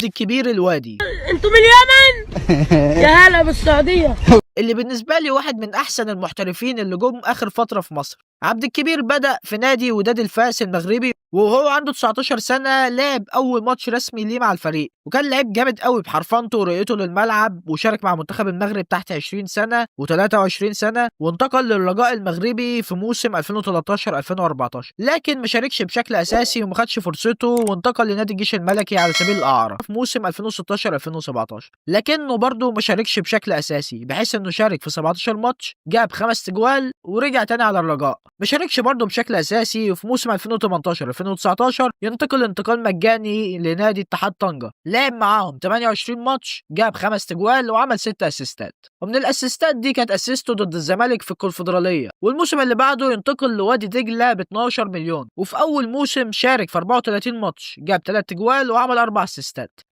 الكبير الوادي انتوا من اليمن؟ يا هلا بالسعودية. اللي بالنسبة لي واحد من أحسن المحترفين اللي جم آخر فترة في مصر. عبد الكبير بدأ في نادي وداد الفاس المغربي وهو عنده 19 سنة. لعب أول ماتش رسمي ليه مع الفريق وكان لعيب جامد قوي بحرفنته ورؤيته للملعب، وشارك مع منتخب المغرب تحت 20 سنة و23 سنة، وانتقل للرجاء المغربي في موسم 2013-2014، لكن ما شاركش بشكل أساسي وما خدش فرصته وانتقل لنادي الجيش الملكي على سبيل الإعارة في موسم 2016-2017، لكنه برضه ما شاركش بشكل أساسي بحيث إنه شارك في 17 ماتش، جاب 5 تجوال ورجع تاني على الرجاء. ما شاركش برضه بشكل أساسي، وفي موسم 2018-2019 ينتقل انتقال مجاني لنادي اتحاد طنجة، لعب معاهم 28 ماتش، جاب 5 تجوال وعمل 6 اسيستات، ومن الاسيستات دي كانت اسيسته ضد الزمالك في الكونفدرالية. والموسم اللي بعده ينتقل لوادي دجلة ب 12 مليون، وفي أول موسم شارك في 34 ماتش، جاب 3 تجوال وعمل 4 اسيستات.